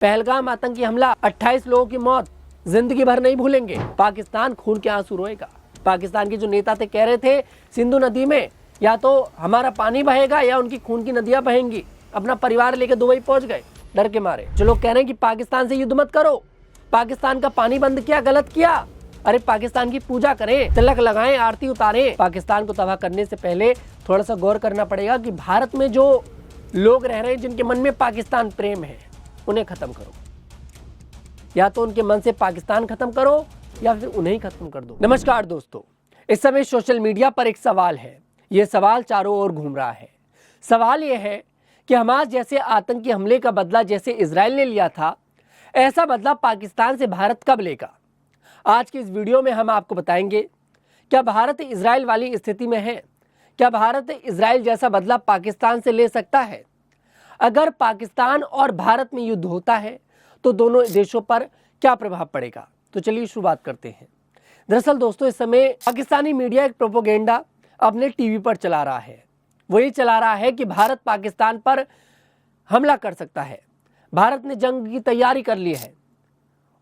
पहलगाम आतंकी हमला, 28 लोगों की मौत, जिंदगी भर नहीं भूलेंगे। पाकिस्तान खून के आंसू रोएगा। पाकिस्तान के जो नेता थे कह रहे थे सिंधु नदी में या तो हमारा पानी बहेगा या उनकी खून की नदियां बहेंगी। अपना परिवार लेकर दुबई पहुंच गए डर के मारे। जो लोग कह रहे हैं कि पाकिस्तान से युद्ध मत करो, पाकिस्तान का पानी बंद किया, गलत किया। अरे पाकिस्तान की पूजा करें, तिलक लगाएं, आरती उतारें। पाकिस्तान को तबाह करने से पहले थोड़ा सा गौर करना पड़ेगा कि भारत में जो लोग रह रहे हैं जिनके मन में पाकिस्तान प्रेम है, उन्हें खत्म करो। या तो उनके मन से पाकिस्तान खत्म करो या फिर उन्हें ही खत्म कर दो। नमस्कार दोस्तों, इस समय सोशल मीडिया पर एक सवाल है। यह सवाल चारों ओर घूम रहा है। सवाल यह है कि हमास जैसे आतंकी हमले का बदला जैसे इजराइल ने लिया था, ऐसा बदला पाकिस्तान से भारत कब लेगा। आज की इस वीडियो में हम आपको बताएंगे क्या भारत इजराइल वाली स्थिति में है, क्या भारत इजराइल जैसा बदला पाकिस्तान से ले सकता है। अगर पाकिस्तान और भारत में युद्ध होता है तो दोनों देशों पर क्या प्रभाव पड़ेगा। तो चलिए शुरुआत करते हैं। दरअसल दोस्तों, इस समय पाकिस्तानी मीडिया एक प्रोपोगेंडा अपने टीवी पर चला रहा है। वो ये चला रहा है कि भारत पाकिस्तान पर हमला कर सकता है, भारत ने जंग की तैयारी कर ली है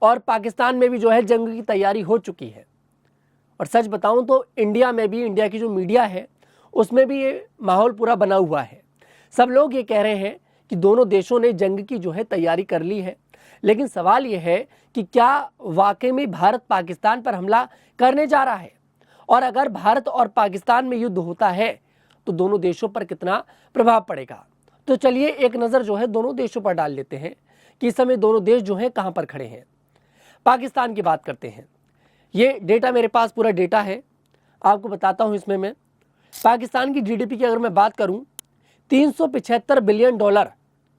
और पाकिस्तान में भी जो है जंग की तैयारी हो चुकी है। और सच बताऊं तो इंडिया में भी, इंडिया की जो मीडिया है उसमें भी ये माहौल पूरा बना हुआ है। सब लोग ये कह रहे हैं कि दोनों देशों ने जंग की जो है तैयारी कर ली है। लेकिन सवाल ये है कि क्या वाकई में भारत पाकिस्तान पर हमला करने जा रहा है, और अगर भारत और पाकिस्तान में युद्ध होता है तो दोनों देशों पर कितना प्रभाव पड़ेगा। तो चलिए एक नज़र जो है दोनों देशों पर डाल लेते हैं कि इस समय दोनों देश जो है कहां पर खड़े हैं। पाकिस्तान की बात करते हैं। ये डेटा मेरे पास पूरा डेटा है, आपको बताता हूं। इसमें मैं पाकिस्तान की जीडीपी की अगर मैं बात करूं, 375 बिलियन डॉलर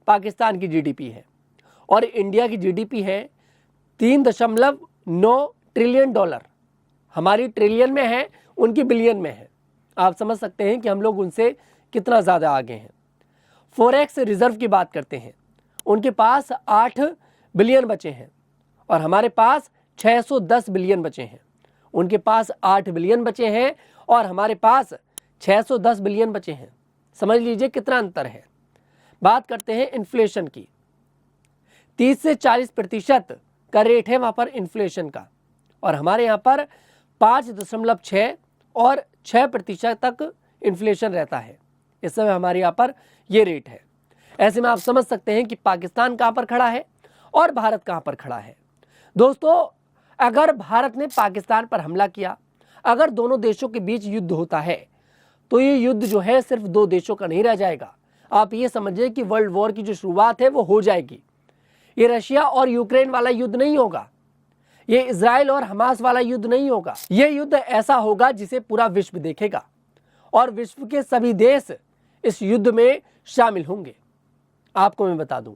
पाकिस्तान की जीडीपी है और इंडिया की जीडीपी है 3.9 ट्रिलियन डॉलर। हमारी ट्रिलियन में है, उनकी बिलियन में है। आप समझ सकते हैं कि हम लोग उनसे कितना ज़्यादा आगे हैं। फॉरेक्स रिजर्व की बात करते हैं, उनके पास 8 बिलियन बचे हैं और हमारे पास 610 बिलियन बचे हैं। उनके पास 8 बिलियन बचे हैं और हमारे पास 610 बिलियन बचे हैं। समझ लीजिए कितना अंतर है। बात करते हैं इन्फ्लेशन की। 30 से 40% का रेट है वहाँ पर इन्फ्लेशन का, और हमारे यहाँ पर 5.6 और 6% तक इन्फ्लेशन रहता है। इस समय हमारे यहाँ पर ये रेट है। ऐसे में आप समझ सकते हैं कि पाकिस्तान कहाँ पर खड़ा है और भारत कहाँ पर खड़ा है। दोस्तों, अगर भारत ने पाकिस्तान पर हमला किया, अगर दोनों देशों के बीच युद्ध होता है तो ये युद्ध जो है सिर्फ दो देशों का नहीं रह जाएगा। आप ये समझिए कि वर्ल्ड वॉर की जो शुरुआत है वो हो जाएगी। ये रशिया और यूक्रेन वाला युद्ध नहीं होगा, ये इजराइल और हमास वाला युद्ध नहीं होगा। ये युद्ध ऐसा होगा जिसे पूरा विश्व देखेगा और विश्व के सभी देश इस युद्ध में शामिल होंगे, आपको मैं बता दूं।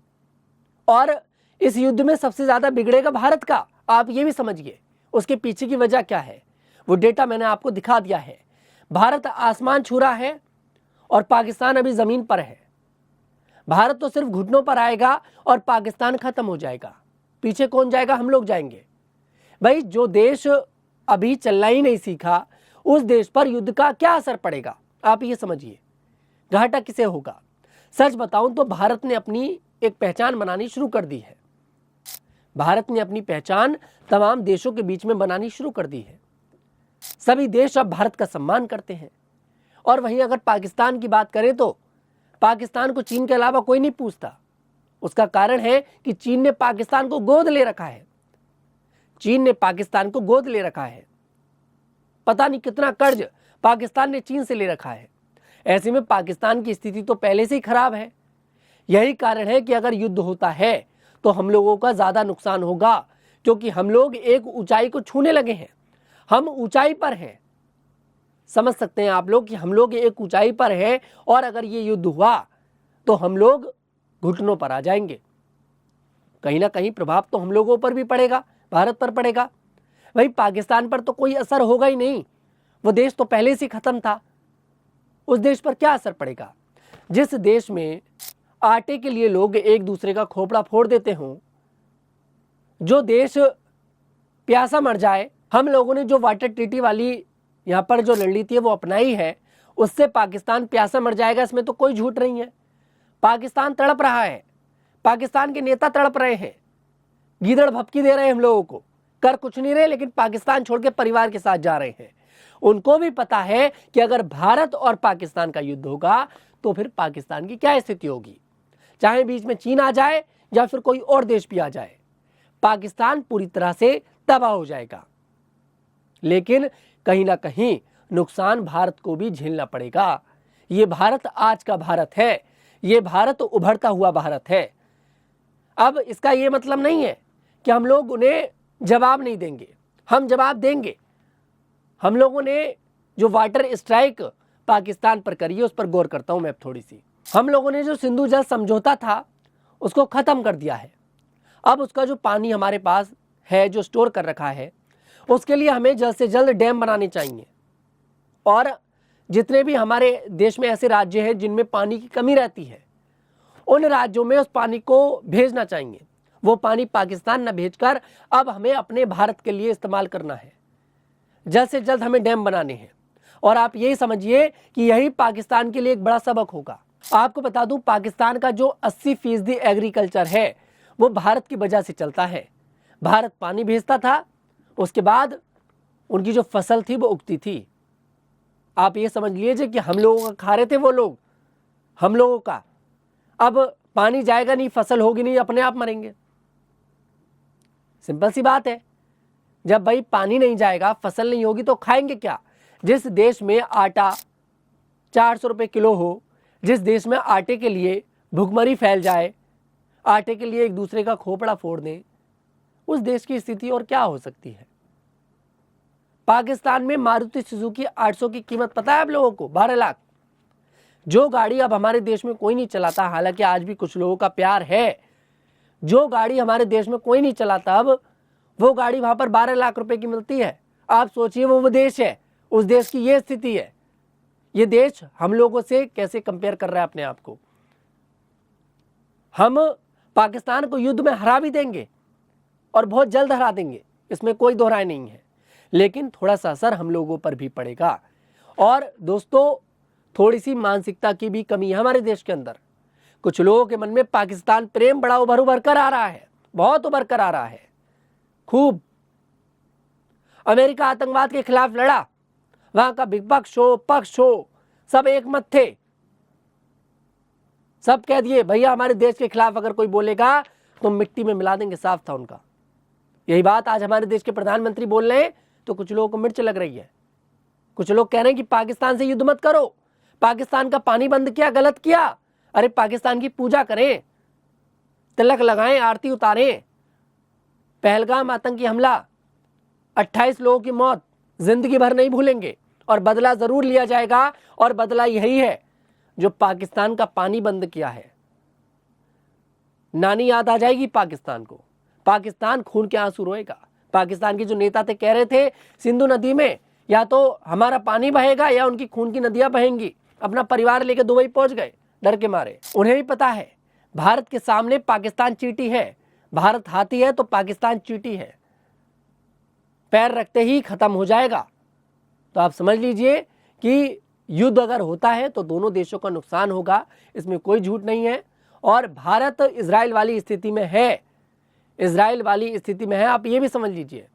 और इस युद्ध में सबसे ज्यादा बिगड़ेगा भारत का। आप ये भी समझिए उसके पीछे की वजह क्या है। वो डेटा मैंने आपको दिखा दिया है। भारत आसमान छू रहा है और पाकिस्तान अभी जमीन पर है। भारत तो सिर्फ घुटनों पर आएगा और पाकिस्तान खत्म हो जाएगा। पीछे कौन जाएगा? हम लोग जाएंगे। भाई, जो देश अभी चलना ही नहीं सीखा, उस देश पर युद्ध का क्या असर पड़ेगा, आप ये समझिए। घाटा किसे होगा? सच बताऊं तो भारत ने अपनी एक पहचान बनानी शुरू कर दी है। भारत ने अपनी पहचान तमाम देशों के बीच में बनानी शुरू कर दी है। सभी देश अब भारत का सम्मान करते हैं। और वहीं अगर पाकिस्तान की बात करें तो पाकिस्तान को चीन के अलावा कोई नहीं पूछता। उसका कारण है कि चीन ने पाकिस्तान को गोद ले रखा है। चीन ने पाकिस्तान को गोद ले रखा है। पता नहीं कितना कर्ज पाकिस्तान ने चीन से ले रखा है। ऐसे में पाकिस्तान की स्थिति तो पहले से ही खराब है। यही कारण है कि अगर युद्ध होता है तो हम लोगों का ज्यादा नुकसान होगा, क्योंकि हम लोग एक ऊंचाई को छूने लगे हैं। हम ऊंचाई पर हैं। समझ सकते हैं आप लोग कि हम लोग एक ऊंचाई पर हैं और अगर ये युद्ध हुआ तो हम लोग घुटनों पर आ जाएंगे। कहीं ना कहीं प्रभाव तो हम लोगों पर भी पड़ेगा, भारत पर पड़ेगा। भाई, पाकिस्तान पर तो कोई असर होगा ही नहीं, वो देश तो पहले से खत्म था। उस देश पर क्या असर पड़ेगा? जिस देश में आटे के लिए लोग एक दूसरे का खोपड़ा फोड़ देते हों, जो देश प्यासा मर जाए, हम लोगों ने जो वाटर ट्रीटी वाली यहाँ पर जो रणनीति है वो अपनाई है, उससे पाकिस्तान प्यासा मर जाएगा, इसमें तो कोई झूठ नहीं है। पाकिस्तान तड़प रहा है, पाकिस्तान के नेता तड़प रहे हैं, गीदड़ भपकी दे रहे हैं हम लोगों को, कर कुछ नहीं रहे, लेकिन पाकिस्तान छोड़ के परिवार के साथ जा रहे हैं। उनको भी पता है कि अगर भारत और पाकिस्तान का युद्ध होगा तो फिर पाकिस्तान की क्या स्थिति होगी, चाहे बीच में चीन आ जाए या फिर कोई और देश भी आ जाए, पाकिस्तान पूरी तरह से तबाह हो जाएगा। लेकिन कहीं ना कहीं नुकसान भारत को भी झेलना पड़ेगा। ये भारत आज का भारत है, ये भारत उभरता हुआ भारत है। अब इसका ये मतलब नहीं है कि हम लोग उन्हें जवाब नहीं देंगे, हम जवाब देंगे। हम लोगों ने जो वाटर स्ट्राइक पाकिस्तान पर करी है उस पर गौर करता हूं मैं अब थोड़ी सी। हम लोगों ने जो सिंधु जल समझौता था उसको खत्म कर दिया है। अब उसका जो पानी हमारे पास है, जो स्टोर कर रखा है, उसके लिए हमें जल्द से जल्द डैम बनाने चाहिए। और जितने भी हमारे देश में ऐसे राज्य हैं जिनमें पानी की कमी रहती है, उन राज्यों में उस पानी को भेजना चाहिए। वो पानी पाकिस्तान न भेजकर अब हमें अपने भारत के लिए इस्तेमाल करना है। जल्द से जल्द हमें डैम बनाने हैं। और आप यही समझिए कि यही पाकिस्तान के लिए एक बड़ा सबक होगा। आपको बता दूं, पाकिस्तान का जो 80% एग्रीकल्चर है वो भारत की वजह से चलता है। भारत पानी भेजता था, उसके बाद उनकी जो फसल थी वो उगती थी। आप ये समझ लीजिए कि हम लोगों का खा रहे थे वो लोग, हम लोगों का। अब पानी जाएगा नहीं, फसल होगी नहीं, अपने आप मरेंगे। सिंपल सी बात है। जब भाई पानी नहीं जाएगा, फसल नहीं होगी तो खाएंगे क्या? जिस देश में आटा 400 रुपये किलो हो, जिस देश में आटे के लिए भुखमरी फैल जाए, आटे के लिए एक दूसरे का खोपड़ा फोड़ दें, उस देश की स्थिति और क्या हो सकती है? पाकिस्तान में मारुति सुजुकी 800 की कीमत पता है आप लोगों को? 12 लाख। जो गाड़ी अब हमारे देश में कोई नहीं चलाता, हालांकि आज भी कुछ लोगों का प्यार है, जो गाड़ी हमारे देश में कोई नहीं चलाता, अब वो गाड़ी वहां पर 12 लाख रुपए की मिलती है। आप सोचिए, वो देश है, उस देश की ये स्थिति है। ये देश हम लोगों से कैसे कंपेयर कर रहा है अपने आप को? हम पाकिस्तान को युद्ध में हरा भी देंगे और बहुत जल्द हरा देंगे, इसमें कोई दो राय नहीं है। लेकिन थोड़ा सा असर हम लोगों पर भी पड़ेगा। और दोस्तों, थोड़ी सी मानसिकता की भी कमी है हमारे देश के अंदर। कुछ लोगों के मन में पाकिस्तान प्रेम बड़ा उभर कर आ रहा है, बहुत उभर कर आ रहा है, खूब। अमेरिका आतंकवाद के खिलाफ लड़ा, वहां का विपक्ष हो पक्ष हो सब एक मत थे, सब कह दिए भैया हमारे देश के खिलाफ अगर कोई बोलेगा तो मिट्टी में मिला देंगे, साफ था उनका। यही बात आज हमारे देश के प्रधानमंत्री बोल रहे हैं तो कुछ लोगों को मिर्च लग रही है। कुछ लोग कह रहे हैं कि पाकिस्तान से युद्ध मत करो, पाकिस्तान का पानी बंद किया, गलत किया। अरे पाकिस्तान की पूजा करें, तिलक लगाएं, आरती उतारें। पहलगाम आतंकी हमला, 28 लोगों की मौत, जिंदगी भर नहीं भूलेंगे और बदला जरूर लिया जाएगा। और बदला यही है जो पाकिस्तान का पानी बंद किया है। नानी याद आ जाएगी पाकिस्तान को, पाकिस्तान खून के आंसू रोएगा। पाकिस्तान के जो नेता थे, कह रहे थे सिंधु नदी में या तो हमारा पानी बहेगा या उनकी खून की नदियां बहेंगी। अपना परिवार लेकर दुबई पहुंच गए डर के मारे। उन्हें भी पता है भारत के सामने पाकिस्तान चींटी है, भारत हाथी है तो पाकिस्तान चींटी है, पैर रखते ही खत्म हो जाएगा। तो आप समझ लीजिए कि युद्ध अगर होता है तो दोनों देशों का नुकसान होगा, इसमें कोई झूठ नहीं है। और भारत इजराइल वाली स्थिति में है, इजराइल वाली स्थिति में है, आप ये भी समझ लीजिए।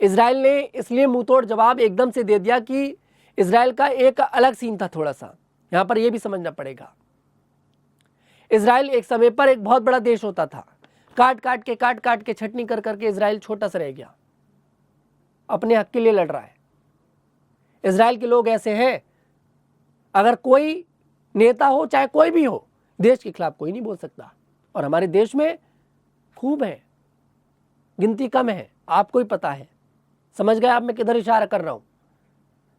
इजराइल ने इसलिए मुंहतोड़ जवाब एकदम से दे दिया कि इजराइल का एक अलग सीन था थोड़ा सा, यहां पर यह भी समझना पड़ेगा। इजराइल एक समय पर एक बहुत बड़ा देश होता था, काट काट के छटनी कर करके इजराइल छोटा सा रह गया, अपने हक के लिए लड़ रहा है। इजराइल के लोग ऐसे हैं, अगर कोई नेता हो चाहे कोई भी हो, देश के खिलाफ कोई नहीं बोल सकता। और हमारे देश में खूब है, गिनती कम है, आपको ही पता है। समझ गए आप मैं किधर इशारा कर रहा हूं?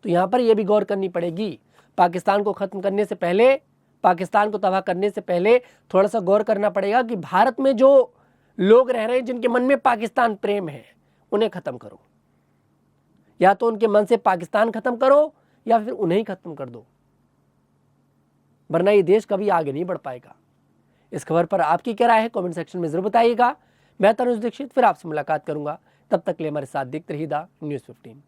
तो यहां पर यह भी गौर करनी पड़ेगी, पाकिस्तान को खत्म करने से पहले, पाकिस्तान को तबाह करने से पहले थोड़ा सा गौर करना पड़ेगा कि भारत में जो लोग रह रहे हैं जिनके मन में पाकिस्तान प्रेम है, उन्हें खत्म करो। या तो उनके मन से पाकिस्तान खत्म करो या फिर उन्हें ही खत्म कर दो, वरना ये देश कभी आगे नहीं बढ़ पाएगा। इस खबर पर आपकी क्या राय है कमेंट सेक्शन में जरूर बताइएगा। मैं तनुज दीक्षित फिर आपसे मुलाकात करूंगा, तब तक के लिए हमारे साथ देखते रहिएगा न्यूज़ 15।